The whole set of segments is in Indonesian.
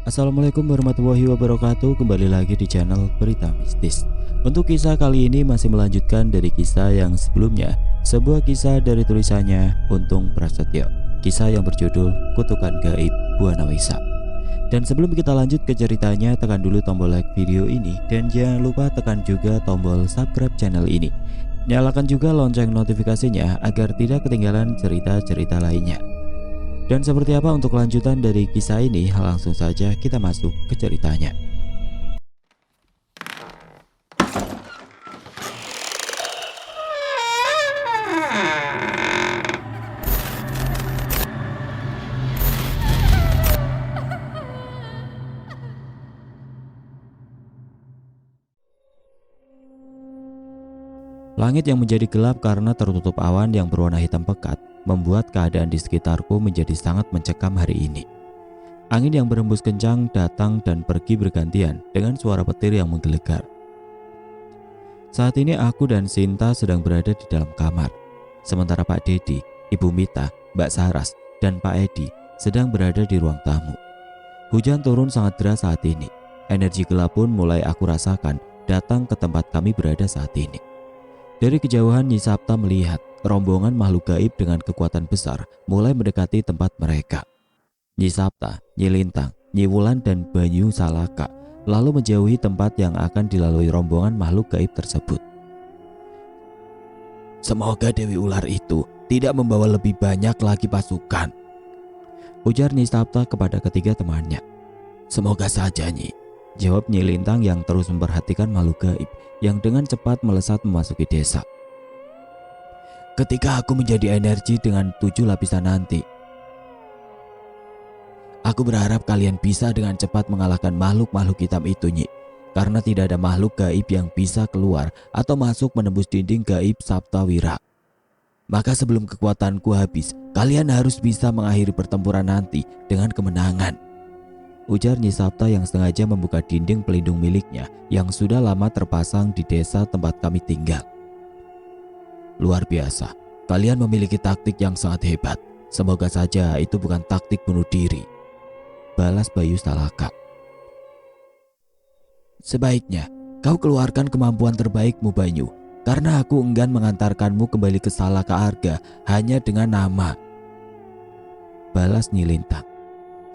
Assalamualaikum warahmatullahi wabarakatuh. Kembali lagi di channel Berita Mistis. Untuk kisah kali ini masih melanjutkan dari kisah yang sebelumnya. Sebuah kisah dari tulisannya Untung Prasetyo. Kisah yang berjudul Kutukan Gaib Buana Wisa. Dan sebelum kita lanjut ke ceritanya, tekan dulu tombol like video ini. Dan jangan lupa tekan juga tombol subscribe channel ini. Nyalakan juga lonceng notifikasinya agar tidak ketinggalan cerita-cerita lainnya. Dan seperti apa untuk lanjutan dari kisah ini, langsung saja kita masuk ke ceritanya. Langit yang menjadi gelap karena tertutup awan yang berwarna hitam pekat membuat keadaan di sekitarku menjadi sangat mencekam hari ini. Angin yang berhembus kencang datang dan pergi bergantian dengan suara petir yang menggelegar. Saat ini aku dan Sinta sedang berada di dalam kamar. Sementara Pak Dedi, Ibu Mita, Mbak Saras, dan Pak Edi sedang berada di ruang tamu. Hujan turun sangat deras saat ini. Energi gelap pun mulai aku rasakan datang ke tempat kami berada saat ini. Dari kejauhan Nyi Sapta melihat rombongan makhluk gaib dengan kekuatan besar mulai mendekati tempat mereka. Nyi Sapta, Nyi Lintang, Nyi Wulan dan Banyu Salaka lalu menjauhi tempat yang akan dilalui rombongan makhluk gaib tersebut. Semoga Dewi Ular itu tidak membawa lebih banyak lagi pasukan, ujar Nyi Sapta kepada ketiga temannya. Semoga saja, Nyi, jawab Nyi Lintang yang terus memperhatikan makhluk gaib yang dengan cepat melesat memasuki desa. Ketika aku menjadi energi dengan 7 lapisan nanti, aku berharap kalian bisa dengan cepat mengalahkan makhluk-makhluk hitam itu, Nyi. Karena tidak ada makhluk gaib yang bisa keluar atau masuk menembus dinding gaib Saptawira. Maka sebelum kekuatanku habis, kalian harus bisa mengakhiri pertempuran nanti dengan kemenangan, ujar Nyi Sapta yang sengaja membuka dinding pelindung miliknya yang sudah lama terpasang di desa tempat kami tinggal. Luar biasa, kalian memiliki taktik yang sangat hebat. Semoga saja itu bukan taktik bunuh diri, balas Bayu Salaka. Sebaiknya kau keluarkan kemampuan terbaikmu, Banyu, karena aku enggan mengantarkanmu kembali ke Salaka Arga hanya dengan nama, balas Nyi Lintang.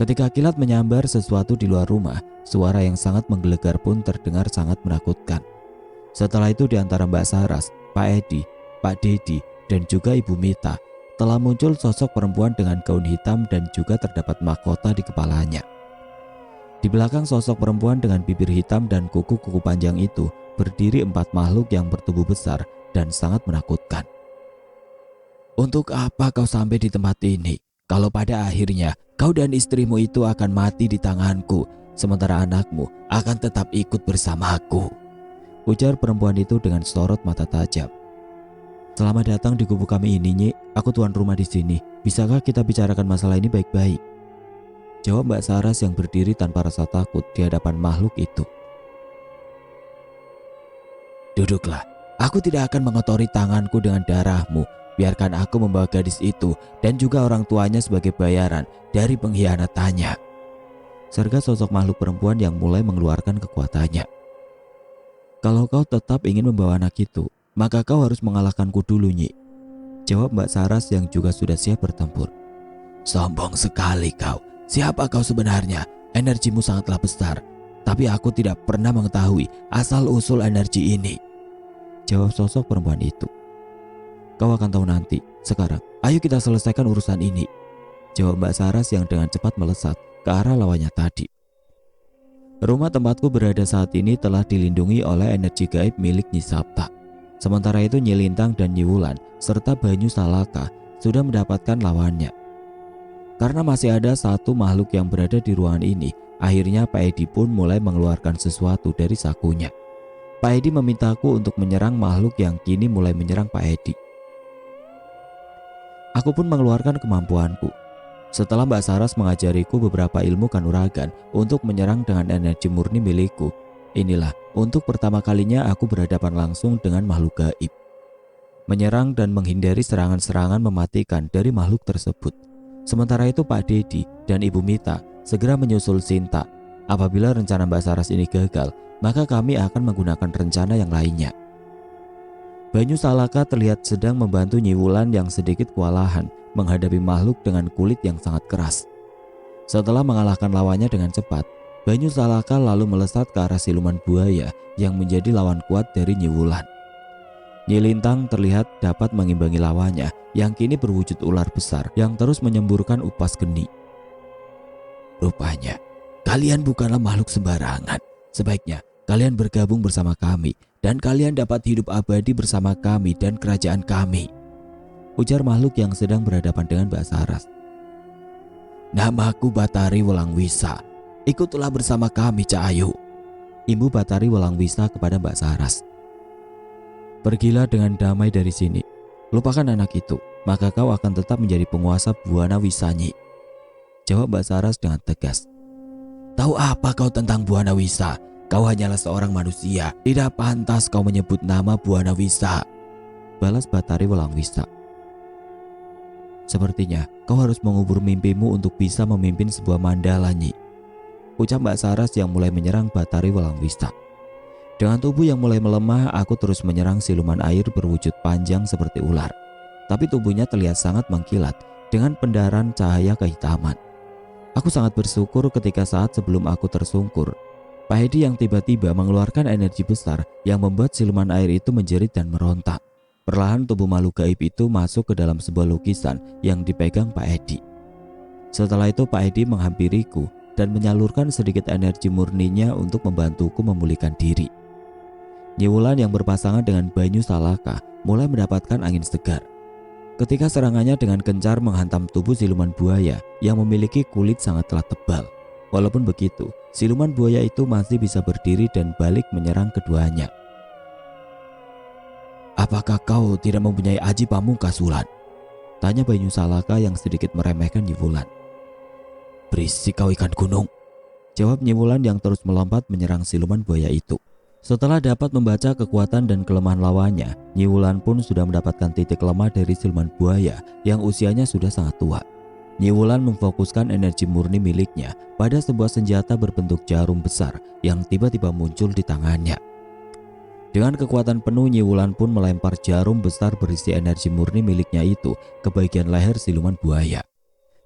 Ketika kilat menyambar sesuatu di luar rumah, suara yang sangat menggelegar pun terdengar sangat menakutkan. Setelah itu di antara Mbak Saras, Pak Edi, Pak Dedi, dan juga Ibu Mita telah muncul sosok perempuan dengan gaun hitam dan juga terdapat mahkota di kepalanya. Di belakang sosok perempuan dengan bibir hitam dan kuku-kuku panjang itu berdiri 4 makhluk yang bertubuh besar dan sangat menakutkan. Untuk apa kau sampai di tempat ini? Kalau pada akhirnya kau dan istrimu itu akan mati di tanganku, sementara anakmu akan tetap ikut bersamaku, ujar perempuan itu dengan sorot mata tajam. Selamat datang di kubu kami ini, Nyi. Aku tuan rumah di sini. Bisakah kita bicarakan masalah ini baik-baik? Jawab Mbak Saras yang berdiri tanpa rasa takut di hadapan makhluk itu. Duduklah. Aku tidak akan mengotori tanganku dengan darahmu. Biarkan aku membawa gadis itu dan juga orang tuanya sebagai bayaran dari pengkhianatannya, serga sosok makhluk perempuan yang mulai mengeluarkan kekuatannya. Kalau kau tetap ingin membawa anak itu, maka kau harus mengalahkanku dulu, Nyi, jawab Mbak Saras yang juga sudah siap bertempur. Sombong sekali kau. Siapa kau sebenarnya? Energimu sangatlah besar, tapi aku tidak pernah mengetahui asal-usul energi ini, jawab sosok perempuan itu. Kau akan tahu nanti. Sekarang, ayo kita selesaikan urusan ini, jawab Mbak Saras yang dengan cepat melesat ke arah lawannya tadi. Rumah tempatku berada saat ini telah dilindungi oleh energi gaib milik Nyi Sapta. Sementara itu Nyi Lintang dan Nyi Wulan serta Banyu Salaka sudah mendapatkan lawannya. Karena masih ada satu makhluk yang berada di ruangan ini, akhirnya Pak Edi pun mulai mengeluarkan sesuatu dari sakunya. Pak Edi memintaku untuk menyerang makhluk yang kini mulai menyerang Pak Edi. Aku pun mengeluarkan kemampuanku. Setelah Mbak Saras mengajariku beberapa ilmu kanuragan untuk menyerang dengan energi murni milikku, inilah untuk pertama kalinya aku berhadapan langsung dengan makhluk gaib. Menyerang dan menghindari serangan-serangan mematikan dari makhluk tersebut. Sementara itu Pak Dedi dan Ibu Mita segera menyusul Sinta Apabila rencana Mbak Saras ini gagal, maka kami akan menggunakan rencana yang lainnya. Banyu Salaka terlihat sedang membantu Nyi Wulan yang sedikit kewalahan menghadapi makhluk dengan kulit yang sangat keras. Setelah mengalahkan lawannya dengan cepat, Banyu Salaka lalu melesat ke arah siluman buaya yang menjadi lawan kuat dari Nyi Wulan. Nyi Lintang terlihat dapat mengimbangi lawannya yang kini berwujud ular besar yang terus menyemburkan upas geni. Rupanya, kalian bukanlah makhluk sembarangan. Sebaiknya kalian bergabung bersama kami dan kalian dapat hidup abadi bersama kami dan kerajaan kami, ujar makhluk yang sedang berhadapan dengan Mbak Saras. Namaku Batari Welangwisa. Ikutlah bersama kami, Cak Ayu, imbu Batari Welangwisa kepada Mbak Saras. Pergilah dengan damai dari sini. Lupakan anak itu, maka kau akan tetap menjadi penguasa Buana Wisanyi, jawab Mbak Saras dengan tegas. Tahu apa kau tentang Buana Wisa? Kau hanyalah seorang manusia. Tidak pantas kau menyebut nama Buana Wisa, balas Batari Welangwisa. Sepertinya kau harus mengubur mimpimu untuk bisa memimpin sebuah mandala, Nyi, ucap Mbak Saras yang mulai menyerang Batari Welangwisa. Dengan tubuh yang mulai melemah, aku terus menyerang siluman air berwujud panjang seperti ular. Tapi tubuhnya terlihat sangat mengkilat dengan pendaran cahaya kehitaman. Aku sangat bersyukur ketika saat sebelum aku tersungkur, Pak Hedi yang tiba-tiba mengeluarkan energi besar yang membuat siluman air itu menjerit dan merontak. Perlahan tubuh makhluk gaib itu masuk ke dalam sebuah lukisan yang dipegang Pak Hedi. Setelah itu Pak Hedi menghampiriku dan menyalurkan sedikit energi murninya untuk membantuku memulihkan diri. Nyi Wulan yang berpasangan dengan Banyu Salaka mulai mendapatkan angin segar ketika serangannya dengan gencar menghantam tubuh siluman buaya yang memiliki kulit sangatlah tebal. Walaupun begitu, siluman buaya itu masih bisa berdiri dan balik menyerang keduanya. Apakah kau tidak mempunyai aji pamungkas, Wulan? Tanya Banyu Salaka yang sedikit meremehkan Nyi Wulan. Berisik kau ikan gunung, jawab Nyi Wulan yang terus melompat menyerang siluman buaya itu. Setelah dapat membaca kekuatan dan kelemahan lawannya, Nyi Wulan pun sudah mendapatkan titik lemah dari siluman buaya yang usianya sudah sangat tua. Nyi Wulan memfokuskan energi murni miliknya pada sebuah senjata berbentuk jarum besar yang tiba-tiba muncul di tangannya. Dengan kekuatan penuh, Nyi Wulan pun melempar jarum besar berisi energi murni miliknya itu ke bagian leher siluman buaya.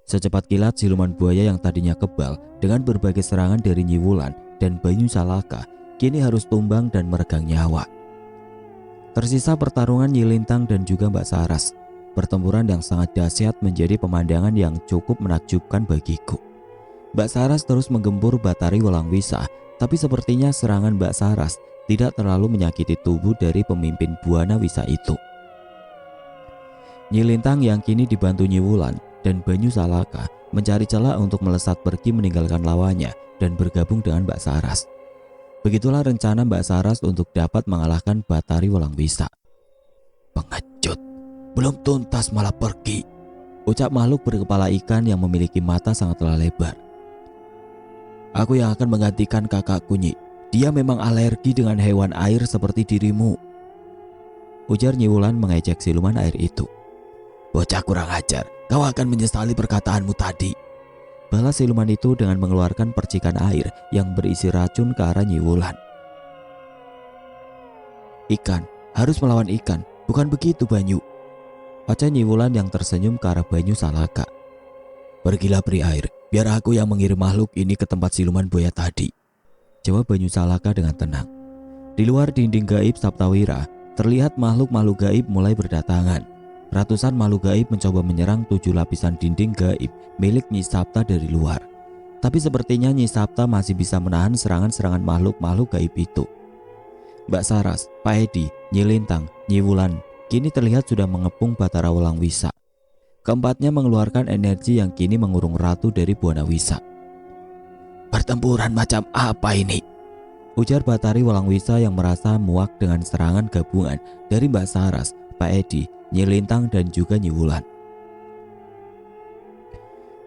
Secepat kilat, siluman buaya yang tadinya kebal dengan berbagai serangan dari Nyi Wulan dan Banyu Salaka kini harus tumbang dan meregang nyawa. Tersisa pertarungan Nyi Lintang dan juga Mbak Saras. Pertempuran yang sangat dahsyat menjadi pemandangan yang cukup menakjubkan bagiku. Mbak Saras terus menggempur Batari Welangwisa, tapi sepertinya serangan Mbak Saras tidak terlalu menyakiti tubuh dari pemimpin Buana Wisa itu. Nyi Lintang yang kini dibantu Nyi Wulan dan Banyu Salaka mencari celah untuk melesat pergi meninggalkan lawannya dan bergabung dengan Mbak Saras. Begitulah rencana Mbak Saras untuk dapat mengalahkan Batari Welangwisa. Pengecut, belum tuntas malah pergi, ucap makhluk berkepala ikan yang memiliki mata sangatlah lebar. Aku yang akan menggantikan kakakku, Nyi. Dia memang alergi dengan hewan air seperti dirimu, ujar Nyi Wulan mengejek siluman air itu. Bocah kurang ajar, kau akan menyesali perkataanmu tadi, balas siluman itu dengan mengeluarkan percikan air yang berisi racun ke arah Nyi Wulan. Ikan harus melawan ikan, bukan begitu Banyu? Wajah Nyi Wulan yang tersenyum ke arah Banyu Salaka. Pergilah peri air, biar aku yang mengirim makhluk ini ke tempat siluman buaya tadi, jawab Banyu Salaka dengan tenang. Di luar dinding gaib Saptawira, terlihat makhluk-makhluk gaib mulai berdatangan. Ratusan makhluk gaib mencoba menyerang 7 lapisan dinding gaib milik Nyi Sapta dari luar. Tapi sepertinya Nyi Sapta masih bisa menahan serangan-serangan makhluk-makhluk gaib itu. Mbak Saras, Pak Hedi, Nyi Lintang, Nyi Wulan kini terlihat sudah mengepung Batara Welangwisa. Keempatnya mengeluarkan energi yang kini mengurung ratu dari Buana Wisa. Pertempuran macam apa ini? Ujar Batari Welangwisa yang merasa muak dengan serangan gabungan dari Mbak Saras, Pak Hedi, Nyi Lintang dan juga Nyi Wulan.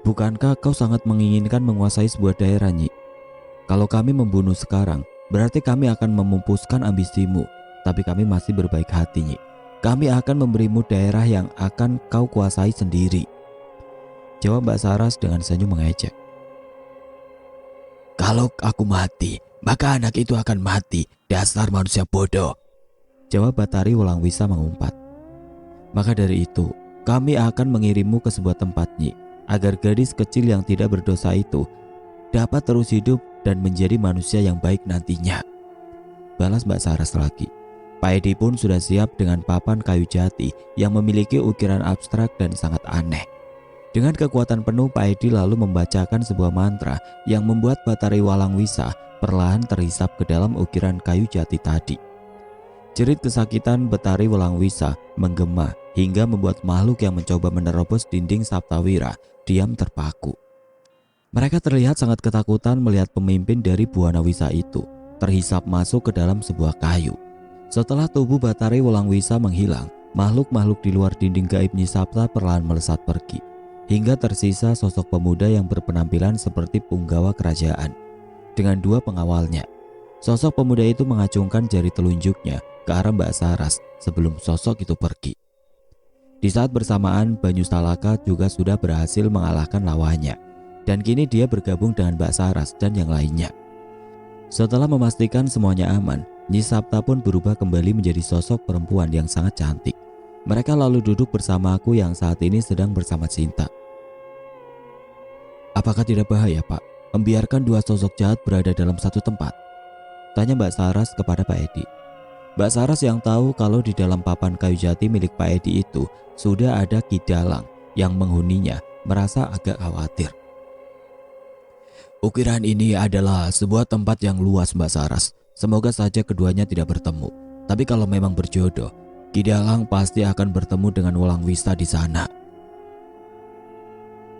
Bukankah kau sangat menginginkan menguasai sebuah daerah, Nyi? Kalau kami membunuh sekarang, berarti kami akan memumpuskan ambisimu. Tapi kami masih berbaik hati, Nyi. Kami akan memberimu daerah yang akan kau kuasai sendiri, jawab Mbak Saras dengan senyum mengejek. Kalau aku mati, maka anak itu akan mati. Dasar manusia bodoh. Jawab Batari Wolangwisa mengumpat. Maka dari itu, kami akan mengirimmu ke sebuah tempat, Nyi, agar gadis kecil yang tidak berdosa itu dapat terus hidup dan menjadi manusia yang baik nantinya. Balas Mbak Saras lagi. Pak Edi pun sudah siap dengan papan kayu jati yang memiliki ukiran abstrak dan sangat aneh. Dengan kekuatan penuh, Pak Edi lalu membacakan sebuah mantra yang membuat Batari Wolangwisa perlahan terhisap ke dalam ukiran kayu jati tadi. Jerit kesakitan Batari Wolangwisa menggema hingga membuat makhluk yang mencoba menerobos dinding Saptawira diam terpaku. Mereka terlihat sangat ketakutan melihat pemimpin dari Buana Wisa itu terhisap masuk ke dalam sebuah kayu. Setelah tubuh Batari Wolangwisa menghilang, makhluk-makhluk di luar dinding gaib Nyi Sapta perlahan melesat pergi, hingga tersisa sosok pemuda yang berpenampilan seperti punggawa kerajaan dengan dua pengawalnya. Sosok pemuda itu mengacungkan jari telunjuknya ke arah Mbak Saras sebelum sosok itu pergi. Di saat bersamaan, Banyu Salaka juga sudah berhasil mengalahkan lawannya, dan kini dia bergabung dengan Mbak Saras dan yang lainnya. Setelah memastikan semuanya aman, Nyi Sapta pun berubah kembali menjadi sosok perempuan yang sangat cantik. Mereka lalu duduk bersama aku yang saat ini sedang bersama Sinta. Apakah tidak bahaya, Pak, membiarkan dua sosok jahat berada dalam satu tempat? Tanya Mbak Saras kepada Pak Edi. Mbak Saras yang tahu kalau di dalam papan kayu jati milik Pak Edi itu sudah ada Ki Dalang yang menghuninya merasa agak khawatir. Ukiran ini adalah sebuah tempat yang luas, Mbak Saras. Semoga saja keduanya tidak bertemu. Tapi kalau memang berjodoh, Ki Dalang pasti akan bertemu dengan Wolangwisa di sana.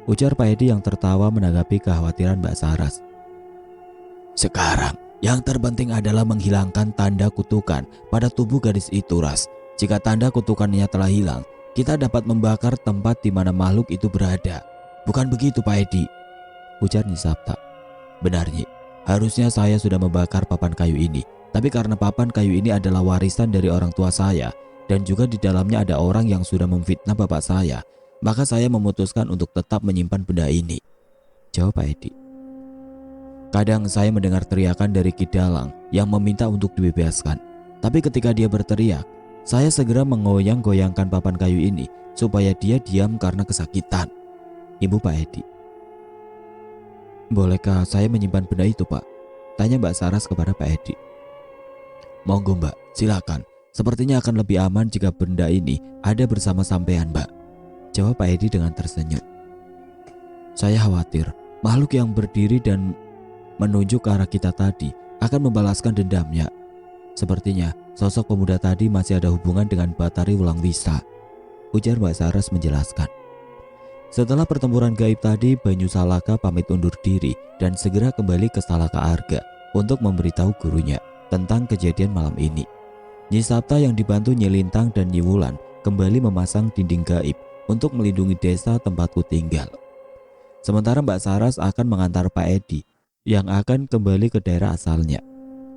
Ujar Pak Edi yang tertawa menanggapi kekhawatiran Mbak Saras. Sekarang, yang terpenting adalah menghilangkan tanda kutukan pada tubuh gadis itu, Ras. Jika tanda kutukannya telah hilang, kita dapat membakar tempat di mana makhluk itu berada. Bukan begitu, Pak Edi? Ujar Nyi Sapta. Benar, Nyi. Harusnya saya sudah membakar papan kayu ini. Tapi karena papan kayu ini adalah warisan dari orang tua saya, dan juga di dalamnya ada orang yang sudah memfitnah bapak saya, maka saya memutuskan untuk tetap menyimpan benda ini. Jawab Pak Edi. Kadang saya mendengar teriakan dari Ki Dalang yang meminta untuk dibebaskan. Tapi ketika dia berteriak, saya segera menggoyang-goyangkan papan kayu ini supaya dia diam karena kesakitan. Ibu Pak Edi. Bolehkah saya menyimpan benda itu, Pak? Tanya Mbak Saras kepada Pak Edi. Monggo, Mbak, silakan. Sepertinya akan lebih aman jika benda ini ada bersama sampean, Mbak. Jawab Pak Edi dengan tersenyum. Saya khawatir makhluk yang berdiri dan menunjuk ke arah kita tadi akan membalaskan dendamnya. Sepertinya sosok pemuda tadi masih ada hubungan dengan Batari Wolangwisa. Ujar Mbak Saras menjelaskan. Setelah pertempuran gaib tadi, Banyu Salaka pamit undur diri dan segera kembali ke Salaka Arga untuk memberitahu gurunya tentang kejadian malam ini. Nyi Sapta yang dibantu Nyi Lintang dan Nyi Wulan kembali memasang dinding gaib untuk melindungi desa tempatku tinggal. Sementara Mbak Saras akan mengantar Pak Edi yang akan kembali ke daerah asalnya.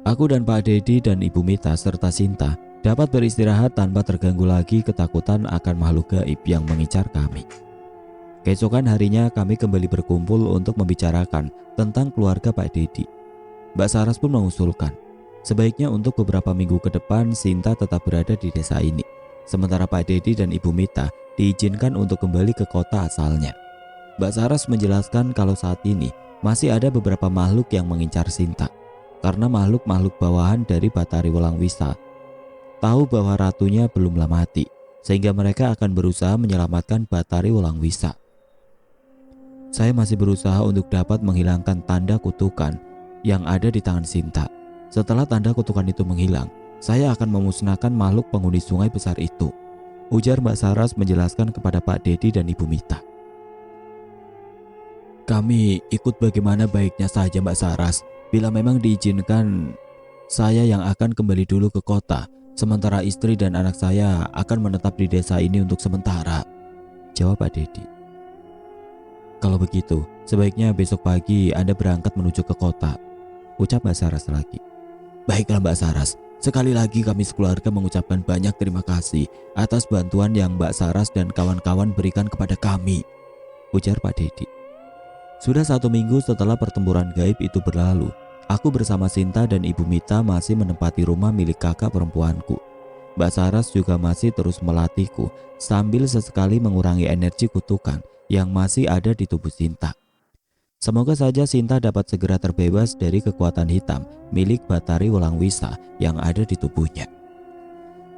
Aku dan Pak Dedi dan Ibu Mita serta Sinta dapat beristirahat tanpa terganggu lagi ketakutan akan makhluk gaib yang mengincar kami. Keesokan harinya kami kembali berkumpul untuk membicarakan tentang keluarga Pak Dedi. Mbak Saras pun mengusulkan, sebaiknya untuk beberapa minggu ke depan Sinta tetap berada di desa ini, sementara Pak Dedi dan Ibu Mita diizinkan untuk kembali ke kota asalnya. Mbak Saras menjelaskan kalau saat ini masih ada beberapa makhluk yang mengincar Sinta, karena makhluk-makhluk bawahan dari Batari Wolangwisa tahu bahwa ratunya belumlah mati, sehingga mereka akan berusaha menyelamatkan Batari Wolangwisa. Saya masih berusaha untuk dapat menghilangkan tanda kutukan yang ada di tangan Sinta. Setelah tanda kutukan itu menghilang, saya akan memusnahkan makhluk penghuni sungai besar itu. Ujar Mbak Saras menjelaskan kepada Pak Dedi dan Ibu Mita. Kami ikut bagaimana baiknya saja, Mbak Saras. Bila memang diizinkan, saya yang akan kembali dulu ke kota, sementara istri dan anak saya akan menetap di desa ini untuk sementara. Jawab Pak Dedi. Kalau begitu, sebaiknya besok pagi Anda berangkat menuju ke kota. Ucap Mbak Saras lagi. Baiklah Mbak Saras, sekali lagi kami sekeluarga mengucapkan banyak terima kasih atas bantuan yang Mbak Saras dan kawan-kawan berikan kepada kami. Ujar Pak Dedi. Sudah 1 minggu setelah pertempuran gaib itu berlalu, aku bersama Sinta dan Ibu Mita masih menempati rumah milik kakak perempuanku. Mbak Saras juga masih terus melatihku sambil sesekali mengurangi energi kutukan yang masih ada di tubuh Sinta. Semoga saja Sinta dapat segera terbebas dari kekuatan hitam milik Batari Wolangwisa yang ada di tubuhnya.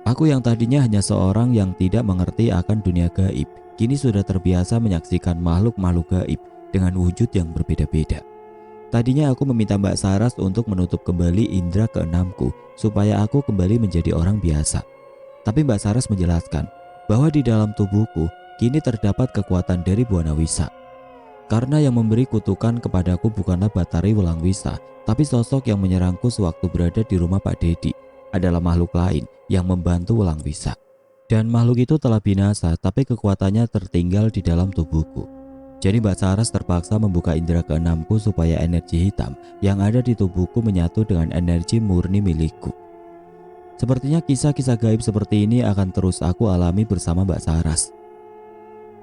Aku yang tadinya hanya seorang yang tidak mengerti akan dunia gaib, kini sudah terbiasa menyaksikan makhluk-makhluk gaib dengan wujud yang berbeda-beda. Tadinya aku meminta Mbak Saras untuk menutup kembali indera keenamku supaya aku kembali menjadi orang biasa. Tapi Mbak Saras menjelaskan bahwa di dalam tubuhku kini terdapat kekuatan dari Buana Wisa. Karena yang memberi kutukan kepadaku bukanlah Batari Wolangwisa, tapi sosok yang menyerangku sewaktu berada di rumah Pak Dedi adalah makhluk lain yang membantu Wolangwisa. Dan makhluk itu telah binasa, tapi kekuatannya tertinggal di dalam tubuhku. Jadi Mbak Saras terpaksa membuka indera keenamku supaya energi hitam yang ada di tubuhku menyatu dengan energi murni milikku. Sepertinya kisah-kisah gaib seperti ini akan terus aku alami bersama Mbak Saras.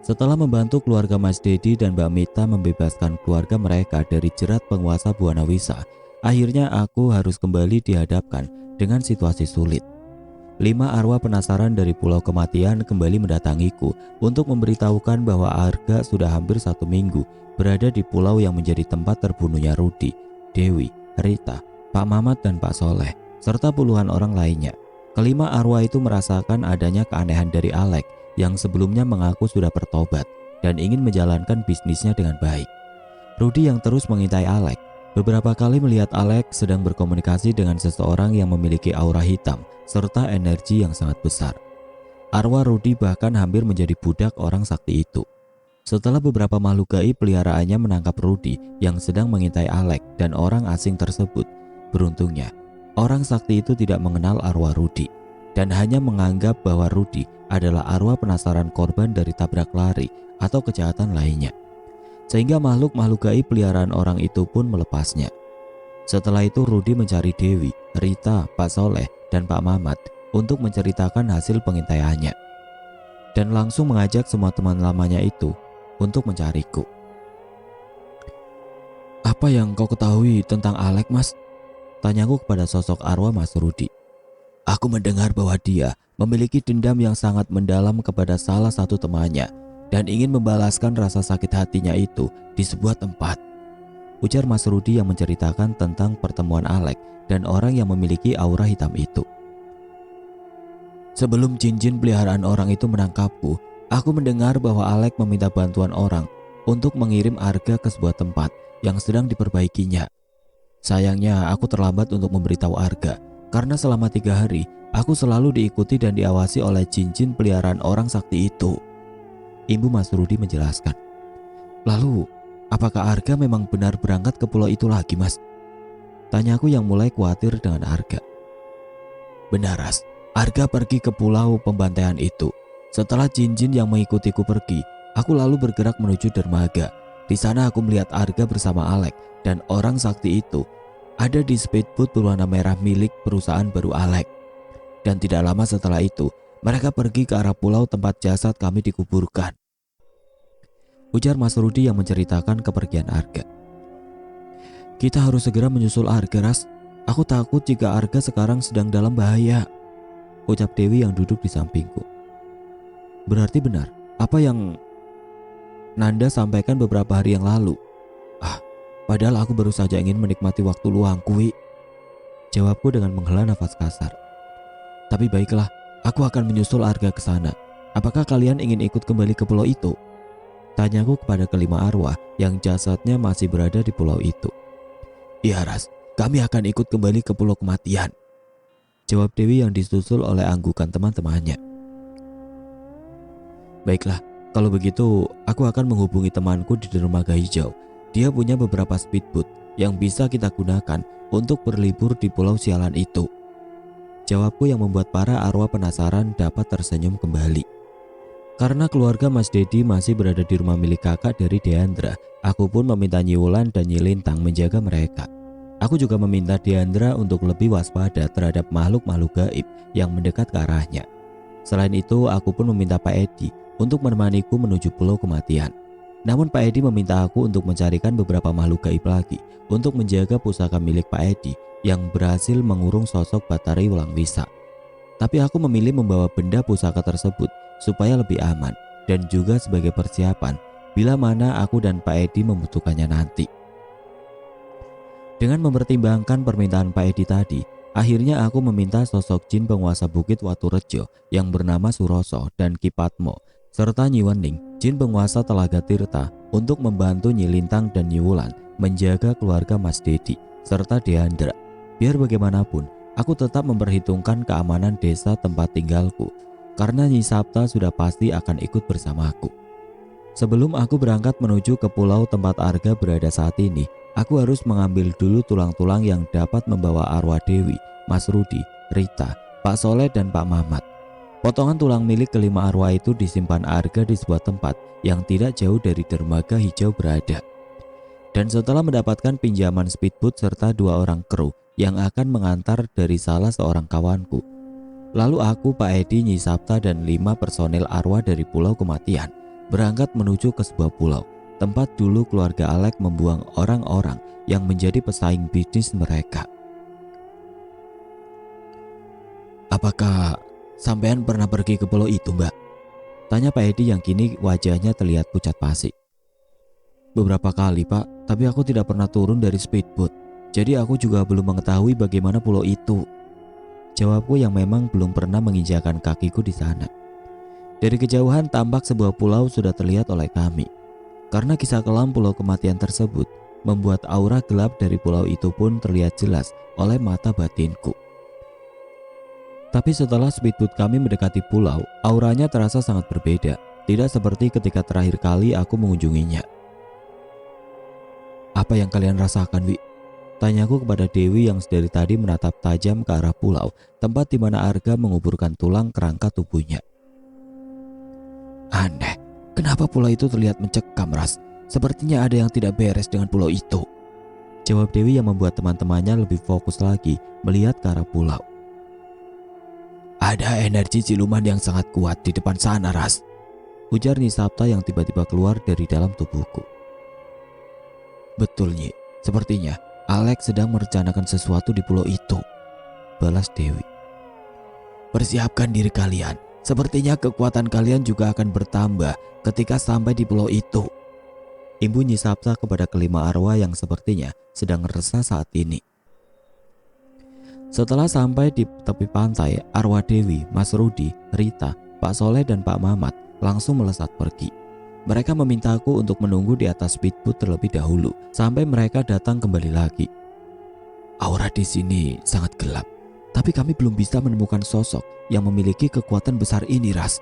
Setelah membantu keluarga Mas Dedi dan Mbak Mita membebaskan keluarga mereka dari jerat penguasa Buana Wisa, akhirnya aku harus kembali dihadapkan dengan situasi sulit. 5 arwah penasaran dari Pulau Kematian kembali mendatangiku untuk memberitahukan bahwa Arga sudah hampir 1 minggu berada di pulau yang menjadi tempat terbunuhnya Rudi, Dewi, Rita, Pak Mamat dan Pak Soleh, serta puluhan orang lainnya. Kelima arwah itu merasakan adanya keanehan dari Alek yang sebelumnya mengaku sudah bertobat dan ingin menjalankan bisnisnya dengan baik. Rudi yang terus mengintai Alek beberapa kali melihat Alek sedang berkomunikasi dengan seseorang yang memiliki aura hitam serta energi yang sangat besar. Arwah Rudi bahkan hampir menjadi budak orang sakti itu. Setelah beberapa makhluk gaib peliharaannya menangkap Rudi yang sedang mengintai Alek dan orang asing tersebut, beruntungnya orang sakti itu tidak mengenal arwah Rudi dan hanya menganggap bahwa Rudi adalah arwah penasaran korban dari tabrak lari atau kejahatan lainnya. Sehingga makhluk-makhluk gaib peliharaan orang itu pun melepasnya. Setelah itu Rudi mencari Dewi, Rita, Pak Soleh, dan Pak Mamat untuk menceritakan hasil pengintaiannya. Dan langsung mengajak semua teman lamanya itu untuk mencariku. "Apa yang kau ketahui tentang Alek, Mas?" tanyaku kepada sosok arwah Mas Rudi. "Aku mendengar bahwa dia memiliki dendam yang sangat mendalam kepada salah satu temannya dan ingin membalaskan rasa sakit hatinya itu di sebuah tempat," ujar Mas Rudi yang menceritakan tentang pertemuan Alek dan orang yang memiliki aura hitam itu. "Sebelum jin-jin peliharaan orang itu menangkapku, aku mendengar bahwa Alek meminta bantuan orang untuk mengirim Arga ke sebuah tempat yang sedang diperbaikinya. Sayangnya aku terlambat untuk memberitahu Arga karena selama 3 hari aku selalu diikuti dan diawasi oleh jin-jin peliharaan orang sakti itu," Ibu Mas Rudi menjelaskan. "Lalu, apakah Arga memang benar berangkat ke pulau itu lagi, Mas?" tanyaku yang mulai khawatir dengan Arga. "Benar, Ras. Arga pergi ke pulau pembantaian itu. Setelah jin-jin yang mengikutiku pergi, aku lalu bergerak menuju dermaga. Di sana aku melihat Arga bersama Alek dan orang sakti itu ada di speedboat berwarna merah milik perusahaan baru Alek. Dan tidak lama setelah itu, mereka pergi ke arah pulau tempat jasad kami dikuburkan," ujar Mas Rudi yang menceritakan kepergian Arga. "Kita harus segera menyusul Arga, Ras. Aku takut jika Arga sekarang sedang dalam bahaya," ucap Dewi yang duduk di sampingku. "Berarti benar apa yang Nanda sampaikan beberapa hari yang lalu? Padahal aku baru saja ingin menikmati waktu luangku, Wi," jawabku dengan menghela nafas kasar. "Tapi baiklah, aku akan menyusul Arga ke sana. Apakah kalian ingin ikut kembali ke pulau itu?" tanyaku kepada kelima arwah yang jasadnya masih berada di pulau itu. "Iya, Ras, kami akan ikut kembali ke Pulau Kematian," jawab Dewi yang disusul oleh anggukan teman-temannya. "Baiklah, kalau begitu aku akan menghubungi temanku di dermaga hijau. Dia punya beberapa speedboat yang bisa kita gunakan untuk berlibur di pulau sialan itu," jawabku yang membuat para arwah penasaran dapat tersenyum kembali. Karena keluarga Mas Dedi masih berada di rumah milik kakak dari Deandra, aku pun meminta Nyi Wulan dan Nyi Lintang menjaga mereka. Aku juga meminta Deandra untuk lebih waspada terhadap makhluk-makhluk gaib yang mendekat ke arahnya. Selain itu, aku pun meminta Pak Edi untuk menemaniku menuju Pulau Kematian. Namun Pak Edi meminta aku untuk mencarikan beberapa makhluk gaib lagi untuk menjaga pusaka milik Pak Edi yang berhasil mengurung sosok Batari Wulang Wisa. Tapi aku memilih membawa benda pusaka tersebut supaya lebih aman dan juga sebagai persiapan bila mana aku dan Pak Edi membutuhkannya nanti. Dengan mempertimbangkan permintaan Pak Edi tadi, akhirnya aku meminta sosok jin penguasa Bukit Waturejo yang bernama Suroso dan Ki Patmo serta Nyi Wening, jin penguasa Telaga Tirta, untuk membantu Nyi Lintang dan Nyi Wulan menjaga keluarga Mas Dedi serta Deandra. Biar bagaimanapun, aku tetap memperhitungkan keamanan desa tempat tinggalku karena Nyi Sapta sudah pasti akan ikut bersamaku. Sebelum aku berangkat menuju ke pulau tempat Arga berada saat ini, aku harus mengambil dulu tulang-tulang yang dapat membawa arwah Dewi, Mas Rudi, Rita, Pak Soleh dan Pak Mamat. Potongan tulang milik kelima arwah itu disimpan Arga di sebuah tempat yang tidak jauh dari dermaga hijau berada. Dan setelah mendapatkan pinjaman speedboat serta 2 orang kru yang akan mengantar dari salah seorang kawanku, lalu aku, Pak Edi, Nyi Sapta dan 5 personel arwah dari Pulau Kematian berangkat menuju ke sebuah pulau tempat dulu keluarga Alek membuang orang-orang yang menjadi pesaing bisnis mereka. "Apakah sampean pernah pergi ke pulau itu, Mbak?" tanya Pak Edi yang kini wajahnya terlihat pucat pasi. "Beberapa kali, Pak, tapi aku tidak pernah turun dari speedboat. Jadi aku juga belum mengetahui bagaimana pulau itu," jawabku yang memang belum pernah menginjakan kakiku di sana. Dari kejauhan tampak sebuah pulau sudah terlihat oleh kami. Karena kisah kelam Pulau Kematian tersebut membuat aura gelap dari pulau itu pun terlihat jelas oleh mata batinku. Tapi setelah speedboat kami mendekati pulau, auranya terasa sangat berbeda, tidak seperti ketika terakhir kali aku mengunjunginya. "Apa yang kalian rasakan, Wi?" tanyaku kepada Dewi yang dari tadi menatap tajam ke arah pulau tempat di mana Arga menguburkan tulang kerangka tubuhnya. "Aneh, kenapa pulau itu terlihat mencekam, Ras? Sepertinya ada yang tidak beres dengan pulau itu," jawab Dewi yang membuat teman-temannya lebih fokus lagi melihat ke arah pulau. "Ada energi siluman yang sangat kuat di depan sana, Ras," ujar Nyi Sapta yang tiba-tiba keluar dari dalam tubuhku. "Betul, Nyi. Sepertinya Alex sedang merencanakan sesuatu di pulau itu," balas Dewi. "Persiapkan diri kalian. Sepertinya kekuatan kalian juga akan bertambah ketika sampai di pulau itu," imbu Nyi Sapta kepada kelima arwah yang sepertinya sedang resah saat ini. Setelah sampai di tepi pantai, arwah Dewi, Mas Rudi, Rita, Pak Soleh dan Pak Mamat langsung melesat pergi. Mereka memintaku untuk menunggu di atas speedboat terlebih dahulu sampai mereka datang kembali lagi. "Aura di sini sangat gelap, tapi kami belum bisa menemukan sosok yang memiliki kekuatan besar ini, Ras,"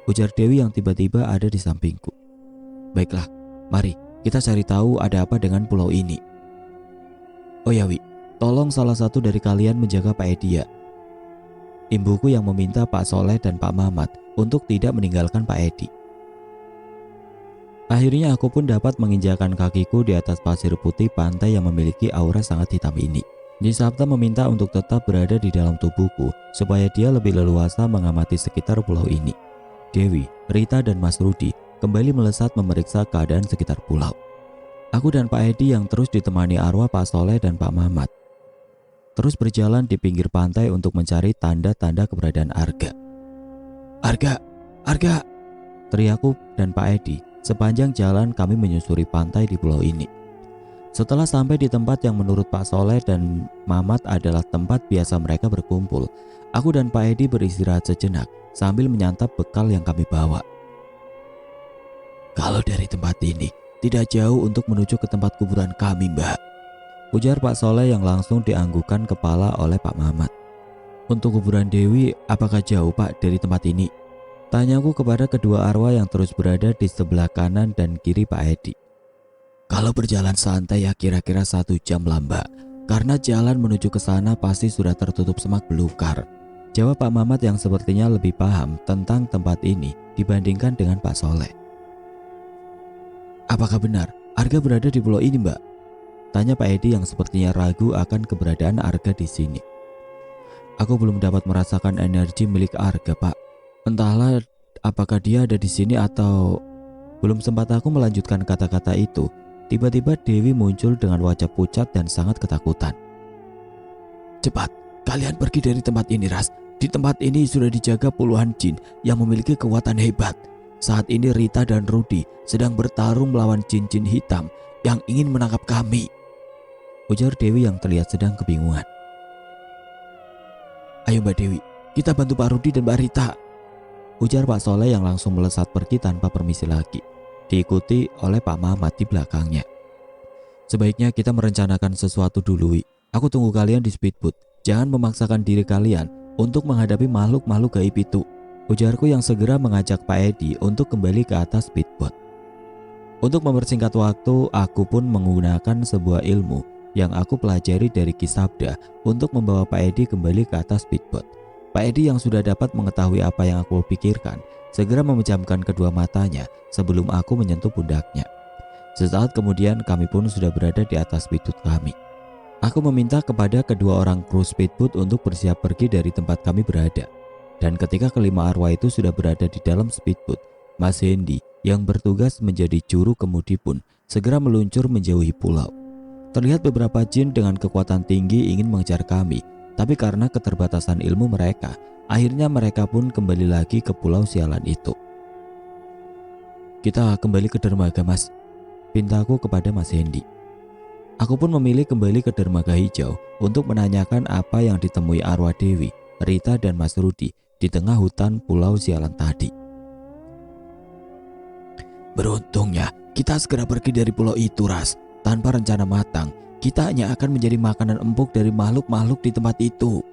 ujar Dewi yang tiba-tiba ada di sampingku. "Baiklah, mari kita cari tahu ada apa dengan pulau ini. Oh ya, Wi, tolong salah satu dari kalian menjaga Pak Edi ya," imbuku yang meminta Pak Soleh dan Pak Mamat untuk tidak meninggalkan Pak Edi. Akhirnya aku pun dapat menginjakan kakiku di atas pasir putih pantai yang memiliki aura sangat hitam ini. Nyi Sapta meminta untuk tetap berada di dalam tubuhku supaya dia lebih leluasa mengamati sekitar pulau ini. Dewi, Rita dan Mas Rudi kembali melesat memeriksa keadaan sekitar pulau. Aku dan Pak Edi yang terus ditemani arwah Pak Soleh dan Pak Mamat terus berjalan di pinggir pantai untuk mencari tanda-tanda keberadaan Arga. "Arga, Arga!" teriakku dan Pak Edi sepanjang jalan kami menyusuri pantai di pulau ini. Setelah sampai di tempat yang menurut Pak Soleh dan Mamat adalah tempat biasa mereka berkumpul, aku dan Pak Edi beristirahat sejenak sambil menyantap bekal yang kami bawa. "Kalau dari tempat ini tidak jauh untuk menuju ke tempat kuburan kami, Mbak," ujar Pak Soleh yang langsung dianggukan kepala oleh Pak Mamat. "Untuk kuburan Dewi, apakah jauh, Pak, dari tempat ini?" tanyaku kepada kedua arwah yang terus berada di sebelah kanan dan kiri Pak Edi. "Kalau berjalan santai ya kira-kira 1 jam lah, Mbak. Karena jalan menuju ke sana pasti sudah tertutup semak belukar," jawab Pak Mamat yang sepertinya lebih paham tentang tempat ini dibandingkan dengan Pak Soleh. "Apakah benar Arga berada di pulau ini, Mbak?" tanya Pak Edi yang sepertinya ragu akan keberadaan Arga di sini. "Aku belum dapat merasakan energi milik Arga, Pak. Entahlah apakah dia ada di sini atau..." Belum sempat aku melanjutkan kata-kata itu, tiba-tiba Dewi muncul dengan wajah pucat dan sangat ketakutan. "Cepat, kalian pergi dari tempat ini, Ras. Di tempat ini sudah dijaga puluhan jin yang memiliki kekuatan hebat. Saat ini Rita dan Rudy sedang bertarung melawan jin-jin hitam yang ingin menangkap kami," ujar Dewi yang terlihat sedang kebingungan. "Ayo Mbak Dewi, kita bantu Pak Rudy dan Mbak Rita," ujar Pak Soleh yang langsung melesat pergi tanpa permisi lagi, diikuti oleh Pak Mamat di belakangnya. "Sebaiknya kita merencanakan sesuatu dulu, Wi. Aku tunggu kalian di speedboat. Jangan memaksakan diri kalian untuk menghadapi makhluk-makhluk gaib itu," ujarku yang segera mengajak Pak Edi untuk kembali ke atas speedboat. Untuk mempersingkat waktu, aku pun menggunakan sebuah ilmu yang aku pelajari dari Kisabda untuk membawa Pak Edi kembali ke atas speedboat. Pak Edi yang sudah dapat mengetahui apa yang aku pikirkan segera memejamkan kedua matanya sebelum aku menyentuh pundaknya. Sesaat kemudian kami pun sudah berada di atas speedboat kami. Aku meminta kepada kedua orang kru speedboat untuk bersiap pergi dari tempat kami berada. Dan ketika kelima arwah itu sudah berada di dalam speedboat, Mas Hendy yang bertugas menjadi juru kemudi pun segera meluncur menjauhi pulau. Terlihat beberapa jin dengan kekuatan tinggi ingin mengejar kami, tapi karena keterbatasan ilmu mereka, akhirnya mereka pun kembali lagi ke pulau sialan itu. "Kita kembali ke dermaga, Mas," pintaku kepada Mas Hendy. Aku pun memilih kembali ke dermaga hijau untuk menanyakan apa yang ditemui arwah Dewi, Rita dan Mas Rudy di tengah hutan pulau sialan tadi. "Beruntungnya kita segera pergi dari pulau itu, Ras. Tanpa rencana matang, kita hanya akan menjadi makanan empuk dari makhluk-makhluk di tempat itu,"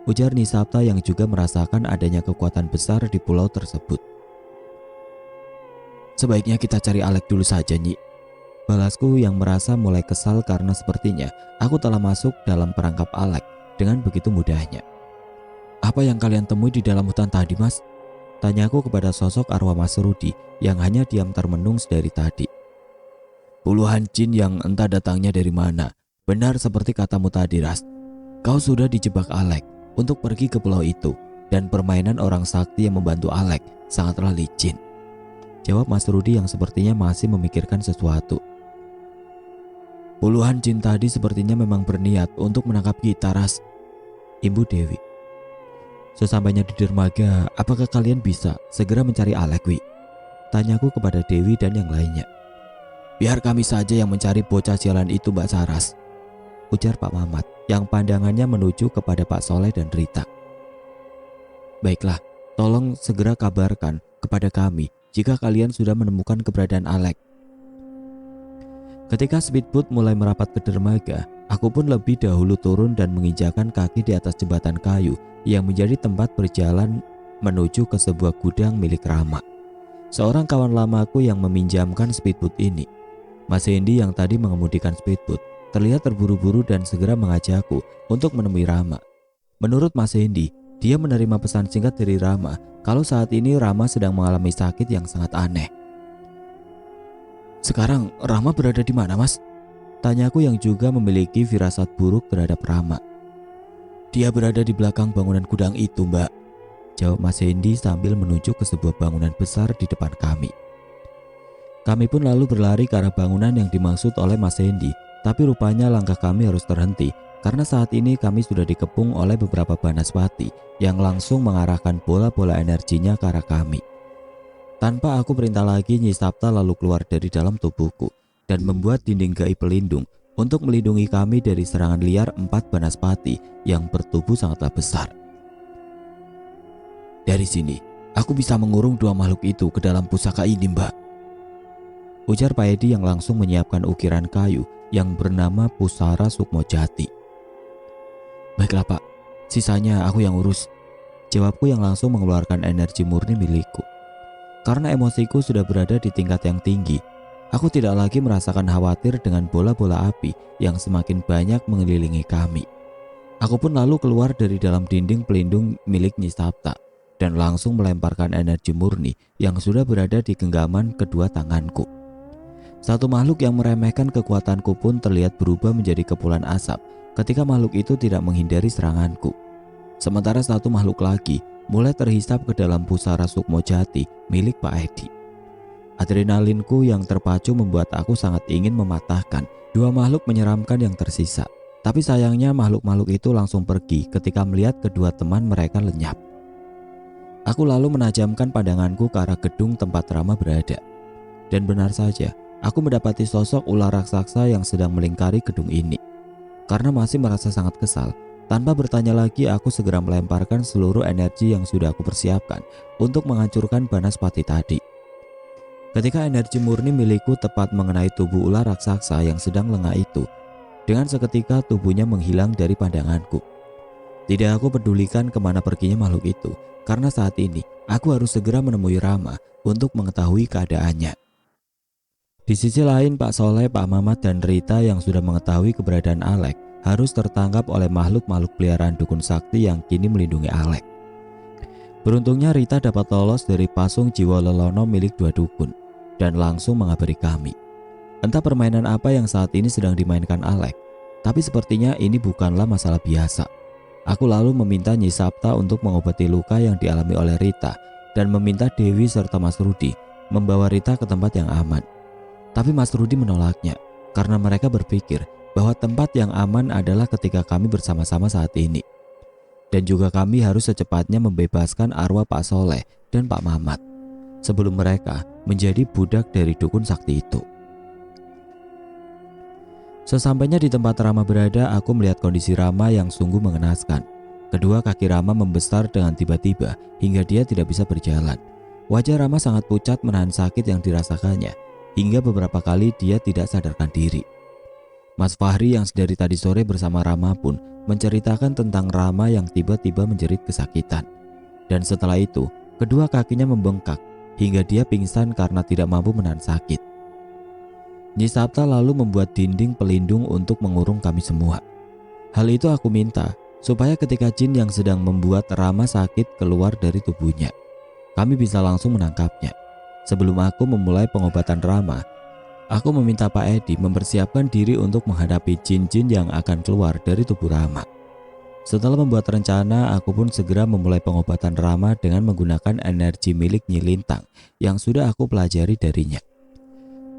ujar Nisapta yang juga merasakan adanya kekuatan besar di pulau tersebut. "Sebaiknya kita cari Alek dulu saja, Nyi," balasku yang merasa mulai kesal karena sepertinya aku telah masuk dalam perangkap Alek dengan begitu mudahnya. "Apa yang kalian temui di dalam hutan tadi, Mas?" tanyaku kepada sosok arwah Mas Rudy yang hanya diam termenung dari tadi. "Puluhan jin yang entah datangnya dari mana. Benar seperti katamu tadi, Ras. Kau sudah dijebak Alek untuk pergi ke pulau itu, dan permainan orang sakti yang membantu Alek sangatlah licin," jawab Mas Rudy yang sepertinya masih memikirkan sesuatu. "Puluhan jin tadi sepertinya memang berniat untuk menangkap kita, Ras," imbu Dewi. "Sesampainya di dermaga, apakah kalian bisa segera mencari Alek, Wi?" tanyaku kepada Dewi dan yang lainnya. "Biar kami saja yang mencari bocah sialan itu, Mbak Saras," ujar Pak Mamat yang pandangannya menuju kepada Pak Soleh dan Rita. "Baiklah, tolong segera kabarkan kepada kami jika kalian sudah menemukan keberadaan Alek." Ketika speedboat mulai merapat ke dermaga, aku pun lebih dahulu turun dan menginjakan kaki di atas jembatan kayu yang menjadi tempat berjalan menuju ke sebuah gudang milik Rama, seorang kawan lamaku yang meminjamkan speedboat ini. Mas Hendy yang tadi mengemudikan speedboat terlihat terburu-buru dan segera mengajakku untuk menemui Rama. Menurut Mas Hendy, dia menerima pesan singkat dari Rama kalau saat ini Rama sedang mengalami sakit yang sangat aneh. "Sekarang Rama berada di mana, Mas?" tanyaku yang juga memiliki firasat buruk terhadap Rama. "Dia berada di belakang bangunan gudang itu, Mbak," jawab Mas Hendy sambil menuju ke sebuah bangunan besar di depan kami. Kami pun lalu berlari ke arah bangunan yang dimaksud oleh Mas Hendy, tapi rupanya langkah kami harus terhenti karena saat ini kami sudah dikepung oleh beberapa banaspati yang langsung mengarahkan bola-bola energinya ke arah kami. Tanpa aku perintah lagi, Nyi Sapta lalu keluar dari dalam tubuhku dan membuat dinding gaib pelindung untuk melindungi kami dari serangan liar 4 banaspati yang bertubuh sangatlah besar. "Dari sini, aku bisa mengurung 2 makhluk itu ke dalam pusaka ini, Mbak," ujar Pak Edi yang langsung menyiapkan ukiran kayu yang bernama Pusara Sukmo Jati. "Baiklah Pak, sisanya aku yang urus," jawabku yang langsung mengeluarkan energi murni milikku. Karena emosiku sudah berada di tingkat yang tinggi, aku tidak lagi merasakan khawatir dengan bola-bola api yang semakin banyak mengelilingi kami. Aku pun lalu keluar dari dalam dinding pelindung milik Nyi Sapta dan langsung melemparkan energi murni yang sudah berada di genggaman kedua tanganku. Satu makhluk yang meremehkan kekuatanku pun terlihat berubah menjadi kepulan asap ketika makhluk itu tidak menghindari seranganku. Sementara satu makhluk lagi mulai terhisap ke dalam pusara Sukmo Jati milik Pak Edi. Adrenalinku yang terpacu membuat aku sangat ingin mematahkan dua makhluk menyeramkan yang tersisa. Tapi sayangnya makhluk-makhluk itu langsung pergi ketika melihat kedua teman mereka lenyap. Aku lalu menajamkan pandanganku ke arah gedung tempat Rama berada. Dan benar saja, aku mendapati sosok ular raksasa yang sedang melingkari gedung ini. Karena masih merasa sangat kesal, tanpa bertanya lagi aku segera melemparkan seluruh energi yang sudah aku persiapkan untuk menghancurkan Banaspati tadi. Ketika energi murni milikku tepat mengenai tubuh ular raksasa yang sedang lengah itu, dengan seketika tubuhnya menghilang dari pandanganku. Tidak aku pedulikan kemana perginya makhluk itu, karena saat ini aku harus segera menemui Rama untuk mengetahui keadaannya. Di sisi lain, Pak Soleh, Pak Mamat, dan Rita yang sudah mengetahui keberadaan Alek harus tertangkap oleh makhluk-makhluk peliharaan dukun sakti yang kini melindungi Alek. Beruntungnya Rita dapat lolos dari pasung jiwa lelono milik dua dukun dan langsung mengabari kami. Entah permainan apa yang saat ini sedang dimainkan Alek, tapi sepertinya ini bukanlah masalah biasa. Aku lalu meminta Nyi Sapta untuk mengobati luka yang dialami oleh Rita dan meminta Dewi serta Mas Rudi membawa Rita ke tempat yang aman. Tapi Mas Rudi menolaknya karena mereka berpikir bahwa tempat yang aman adalah ketika kami bersama-sama saat ini. Dan juga kami harus secepatnya membebaskan arwah Pak Soleh dan Pak Mamat sebelum mereka menjadi budak dari dukun sakti itu. Sesampainya di tempat Rama berada, aku melihat kondisi Rama yang sungguh mengenaskan. Kedua kaki Rama membesar dengan tiba-tiba hingga dia tidak bisa berjalan. Wajah Rama sangat pucat menahan sakit yang dirasakannya, hingga beberapa kali dia tidak sadarkan diri. Mas Fahri yang dari tadi sore bersama Rama pun menceritakan tentang Rama yang tiba-tiba menjerit kesakitan. Dan setelah itu, kedua kakinya membengkak hingga dia pingsan karena tidak mampu menahan sakit. Nyi Sapta lalu membuat dinding pelindung untuk mengurung kami semua. Hal itu aku minta supaya ketika jin yang sedang membuat Rama sakit keluar dari tubuhnya, kami bisa langsung menangkapnya. Sebelum aku memulai pengobatan Rama, aku meminta Pak Edi mempersiapkan diri untuk menghadapi jin-jin yang akan keluar dari tubuh Rama. Setelah membuat rencana, aku pun segera memulai pengobatan Rama dengan menggunakan energi milik Nyi Lintang yang sudah aku pelajari darinya.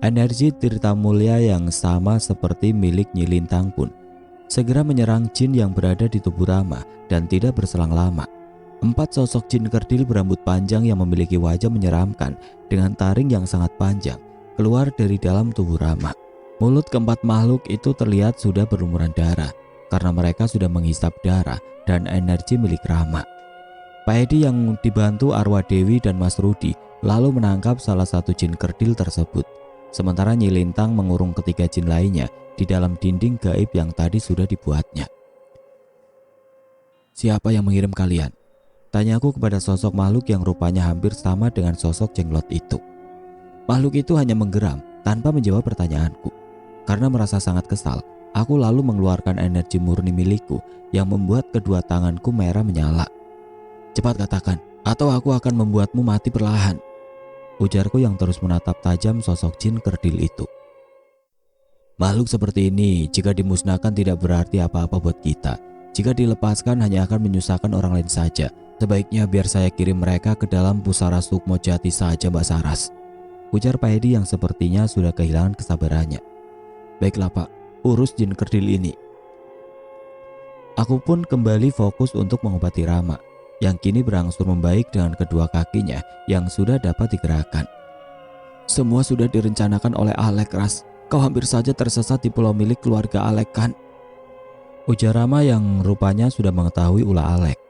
Energi Tirta Mulia yang sama seperti milik Nyi Lintang pun segera menyerang jin yang berada di tubuh Rama dan tidak berselang lama. 4 sosok jin kerdil berambut panjang yang memiliki wajah menyeramkan dengan taring yang sangat panjang keluar dari dalam tubuh Rama. Mulut keempat makhluk itu terlihat sudah berlumuran darah karena mereka sudah menghisap darah dan energi milik Rama. Pak Edi yang dibantu arwah Dewi dan Mas Rudi lalu menangkap salah satu jin kerdil tersebut. Sementara Nyi Lintang mengurung ketiga jin lainnya di dalam dinding gaib yang tadi sudah dibuatnya. "Siapa yang mengirim kalian?" tanyaku kepada sosok makhluk yang rupanya hampir sama dengan sosok jenglot itu. Makhluk itu hanya menggeram tanpa menjawab pertanyaanku. Karena merasa sangat kesal, aku lalu mengeluarkan energi murni milikku yang membuat kedua tanganku merah menyala. "Cepat katakan, atau aku akan membuatmu mati perlahan," ujarku yang terus menatap tajam sosok jin kerdil itu. "Makhluk seperti ini jika dimusnahkan tidak berarti apa-apa buat kita. Jika dilepaskan hanya akan menyusahkan orang lain saja. Sebaiknya biar saya kirim mereka ke dalam pusara Sukmo Jati saja, Mbak Saras," ujar Pak Edi yang sepertinya sudah kehilangan kesabarannya. "Baiklah Pak, urus jin kerdil ini." Aku pun kembali fokus untuk mengobati Rama yang kini berangsur membaik dengan kedua kakinya yang sudah dapat digerakkan. "Semua sudah direncanakan oleh Alek, Ras. Kau hampir saja tersesat di pulau milik keluarga Alek kan?" ujar Rama yang rupanya sudah mengetahui ulah Alek.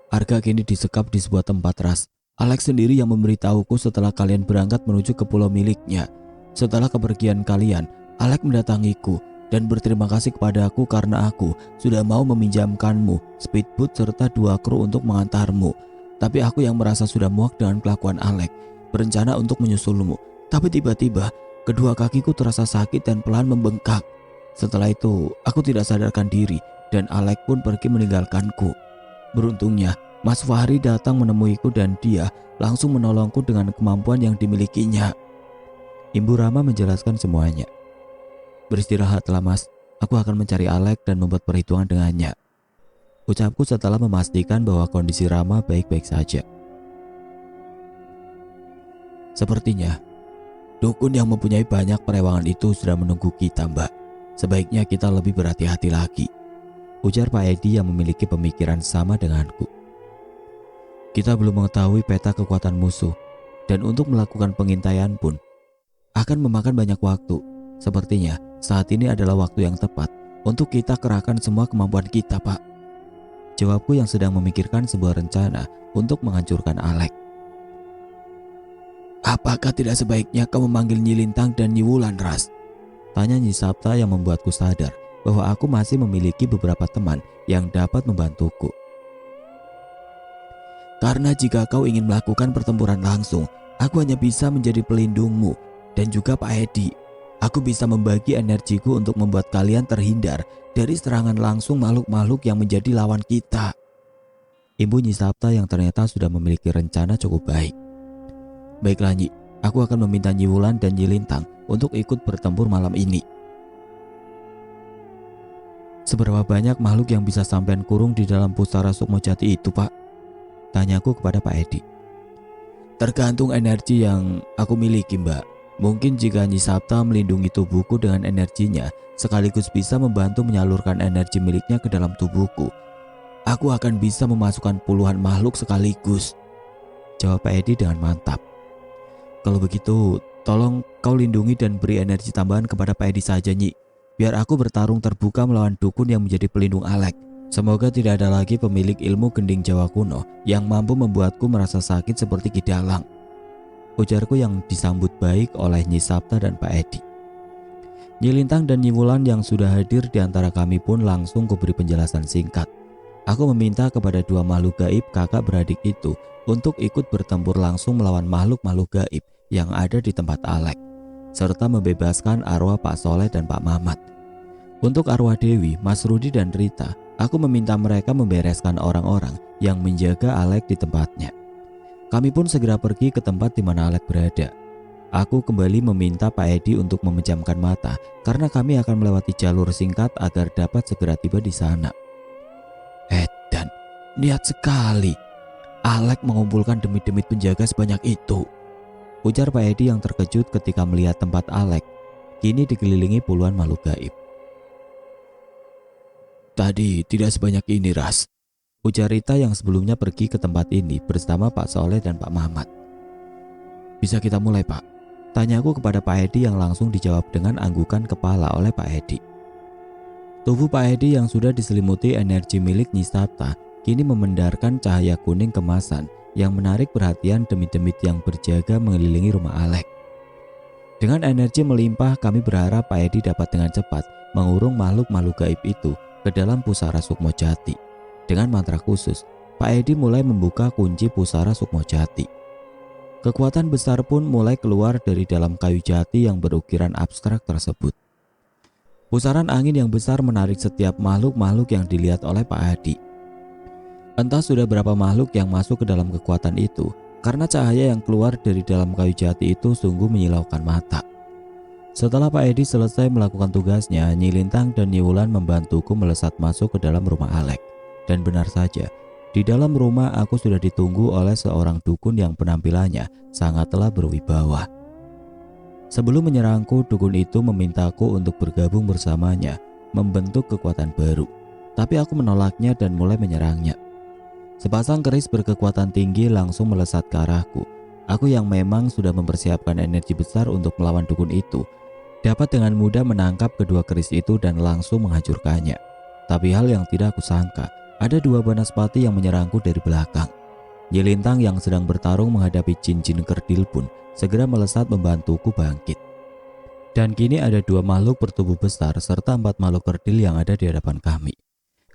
"Arga kini disekap di sebuah tempat, Ras. Alek sendiri yang memberitahuku setelah kalian berangkat menuju ke pulau miliknya. Setelah kepergian kalian, Alek mendatangiku dan berterima kasih kepadaku karena aku sudah mau meminjamkanmu speedboat serta 2 kru untuk mengantarmu. Tapi aku yang merasa sudah muak dengan kelakuan Alek, berencana untuk menyusulmu. Tapi tiba-tiba kedua kakiku terasa sakit dan pelan membengkak. Setelah itu aku tidak sadarkan diri dan Alek pun pergi meninggalkanku. Beruntungnya Mas Fahri datang menemuiku dan dia langsung menolongku dengan kemampuan yang dimilikinya." Ibu Rama menjelaskan semuanya. "Beristirahatlah Mas, aku akan mencari Alek dan membuat perhitungan dengannya," ucapku setelah memastikan bahwa kondisi Rama baik-baik saja. Sepertinya Dukun yang mempunyai banyak perewangan itu sudah menunggu kita, Mbak. Sebaiknya kita lebih berhati-hati lagi, ujar Pak Edi yang memiliki pemikiran sama denganku. Kita belum mengetahui peta kekuatan musuh, dan untuk melakukan pengintaian pun akan memakan banyak waktu. Sepertinya saat ini adalah waktu yang tepat untuk kita kerahkan semua kemampuan kita, Pak. Jawabku yang sedang memikirkan sebuah rencana untuk menghancurkan Alek. Apakah tidak sebaiknya kau memanggil Nyi Lintang dan Nyi Wulan, Ras? Tanya Nyi Sapta yang membuatku sadar bahwa aku masih memiliki beberapa teman yang dapat membantuku. Karena jika kau ingin melakukan pertempuran langsung, aku hanya bisa menjadi pelindungmu dan juga Pak Edi. Aku bisa membagi energiku untuk membuat kalian terhindar dari serangan langsung makhluk-makhluk yang menjadi lawan kita. Ibu Nyi Sapta yang ternyata sudah memiliki rencana cukup baik. Baiklah Nyi, aku akan meminta Nyi Wulan dan Nyi Lintang untuk ikut bertempur malam ini. Seberapa banyak makhluk yang bisa sampean kurung di dalam pusara Sukmojati itu, Pak? Tanyaku kepada Pak Edi. Tergantung energi yang aku miliki, Mbak. Mungkin jika Nyi Sapta melindungi tubuhku dengan energinya, sekaligus bisa membantu menyalurkan energi miliknya ke dalam tubuhku, aku akan bisa memasukkan puluhan makhluk sekaligus, jawab Pak Edi dengan mantap. Kalau begitu, tolong kau lindungi dan beri energi tambahan kepada Pak Edi saja, Nyi. Biar aku bertarung terbuka melawan dukun yang menjadi pelindung Alek. Semoga tidak ada lagi pemilik ilmu gending Jawa kuno yang mampu membuatku merasa sakit seperti Ki Dalang, ujarku yang disambut baik oleh Nyi Sapta dan Pak Edi. Nyi Lintang dan Nyi Wulan yang sudah hadir di antara kami pun langsung kuberi penjelasan singkat. Aku meminta kepada dua makhluk gaib kakak beradik itu untuk ikut bertempur langsung melawan makhluk-makhluk gaib yang ada di tempat Alek, serta membebaskan arwah Pak Soleh dan Pak Mamat. Untuk arwah Dewi, Mas Rudi dan Rita, aku meminta mereka membereskan orang-orang yang menjaga Alek di tempatnya. Kami pun segera pergi ke tempat di mana Alek berada. Aku kembali meminta Pak Edi untuk memejamkan mata karena kami akan melewati jalur singkat agar dapat segera tiba di sana. Edan, niat sekali. Alek mengumpulkan demit-demit penjaga sebanyak itu, ujar Pak Edi yang terkejut ketika melihat tempat Alek kini dikelilingi puluhan makhluk gaib. Tadi tidak sebanyak ini, Ras, ujar Rita yang sebelumnya pergi ke tempat ini bersama Pak Soleh dan Pak Mamat. Bisa kita mulai, Pak? Tanyaku kepada Pak Edi yang langsung dijawab dengan anggukan kepala oleh Pak Edi. Tubuh Pak Edi yang sudah diselimuti energi milik Nyi Sapta kini memendarkan cahaya kuning kemasan yang menarik perhatian demit-demit yang berjaga mengelilingi rumah Alek. Dengan energi melimpah, kami berharap Pak Edi dapat dengan cepat mengurung makhluk-makhluk gaib itu ke dalam pusara Sukmojati. Dengan mantra khusus, Pak Edi mulai membuka kunci pusara Sukmojati. Kekuatan besar pun mulai keluar dari dalam kayu jati yang berukiran abstrak tersebut. Pusaran angin yang besar menarik setiap makhluk-makhluk yang dilihat oleh Pak Edi. Entah sudah berapa makhluk yang masuk ke dalam kekuatan itu, karena cahaya yang keluar dari dalam kayu jati itu sungguh menyilaukan mata. Setelah Pak Edi selesai melakukan tugasnya, Nyi Lintang dan Nyi Wulan membantuku melesat masuk ke dalam rumah Alek. Dan benar saja, di dalam rumah aku sudah ditunggu oleh seorang dukun yang penampilannya sangatlah berwibawa. Sebelum menyerangku, dukun itu memintaku untuk bergabung bersamanya, membentuk kekuatan baru. Tapi aku menolaknya dan mulai menyerangnya. Sepasang keris berkekuatan tinggi langsung melesat ke arahku. Aku yang memang sudah mempersiapkan energi besar untuk melawan dukun itu, dapat dengan mudah menangkap kedua keris itu dan langsung menghancurkannya. Tapi hal yang tidak aku sangka, ada dua banaspati yang menyerangku dari belakang. Nyi Lintang yang sedang bertarung menghadapi jin-jin kerdil pun segera melesat membantuku bangkit. Dan kini ada dua makhluk bertubuh besar serta 4 makhluk kerdil yang ada di hadapan kami.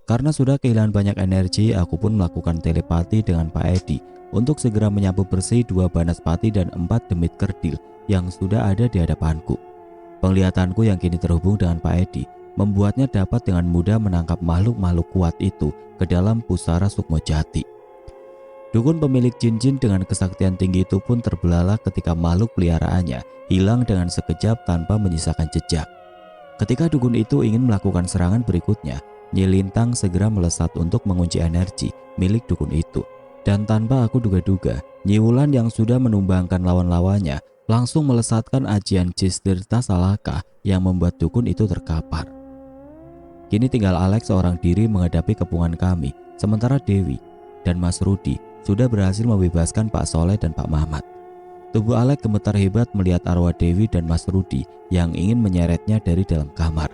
Karena sudah kehilangan banyak energi, aku pun melakukan telepati dengan Pak Edi untuk segera menyapu bersih 2 banaspati dan 4 demit kerdil yang sudah ada di hadapanku. Penglihatanku yang kini terhubung dengan Pak Edi membuatnya dapat dengan mudah menangkap makhluk-makhluk kuat itu ke dalam pusara Sukmojati. Dukun pemilik jin-jin dengan kesaktian tinggi itu pun terbelalak ketika makhluk peliharaannya hilang dengan sekejap tanpa menyisakan jejak. Ketika dukun itu ingin melakukan serangan berikutnya, Nyi Lintang segera melesat untuk mengunci energi milik dukun itu. Dan tanpa aku duga-duga, Nyi Wulan yang sudah menumbangkan lawan-lawannya langsung melesatkan ajian Jis Tirta Salaka yang membuat dukun itu terkapar. Kini tinggal Alex seorang diri menghadapi kepungan kami, sementara Dewi dan Mas Rudi sudah berhasil membebaskan Pak Soleh dan Pak Mamat. Tubuh Alex gemetar hebat melihat arwah Dewi dan Mas Rudi yang ingin menyeretnya dari dalam kamar.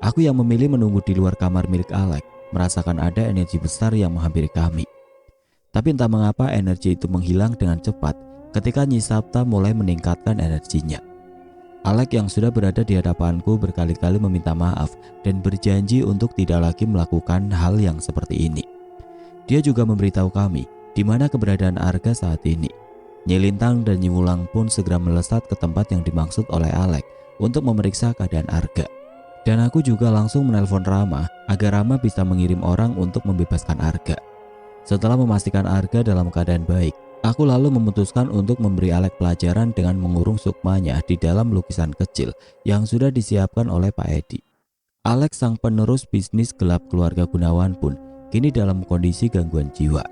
Aku yang memilih menunggu di luar kamar milik Alex, merasakan ada energi besar yang menghampiri kami. Tapi entah mengapa energi itu menghilang dengan cepat ketika Nyi Sapta mulai meningkatkan energinya. Alex yang sudah berada di hadapanku berkali-kali meminta maaf dan berjanji untuk tidak lagi melakukan hal yang seperti ini. Dia juga memberitahu kami di mana keberadaan Arga saat ini. Nyi Lintang dan Nyi Wulang pun segera melesat ke tempat yang dimaksud oleh Alex untuk memeriksa keadaan Arga. Dan aku juga langsung menelpon Rama agar Rama bisa mengirim orang untuk membebaskan Arga. Setelah memastikan Arga dalam keadaan baik, aku lalu memutuskan untuk memberi Alex pelajaran dengan mengurung sukmanya di dalam lukisan kecil yang sudah disiapkan oleh Pak Edi. Alex sang penerus bisnis gelap keluarga Gunawan pun kini dalam kondisi gangguan jiwa.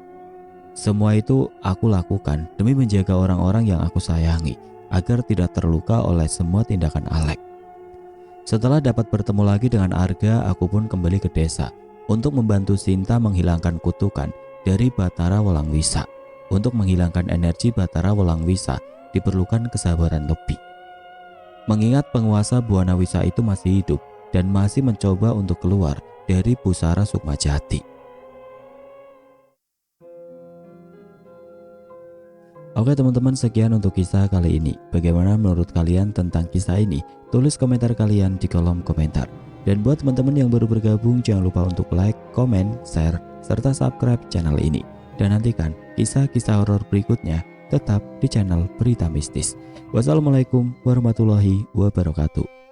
Semua itu aku lakukan demi menjaga orang-orang yang aku sayangi agar tidak terluka oleh semua tindakan Alex. Setelah dapat bertemu lagi dengan Arga, aku pun kembali ke desa untuk membantu Sinta menghilangkan kutukan dari Batara Walangwisa. Untuk menghilangkan energi Batara Walangwisa diperlukan kesabaran lebih. Mengingat penguasa Buana Wisa itu masih hidup dan masih mencoba untuk keluar dari pusara Sukmajati. Oke teman-teman, sekian untuk kisah kali ini. Bagaimana menurut kalian tentang kisah ini? Tulis komentar kalian di kolom komentar. Dan buat teman-teman yang baru bergabung, jangan lupa untuk like, komen, share, serta subscribe channel ini. Dan nantikan kisah-kisah horor berikutnya tetap di channel Berita Mistis. Wassalamualaikum warahmatullahi wabarakatuh.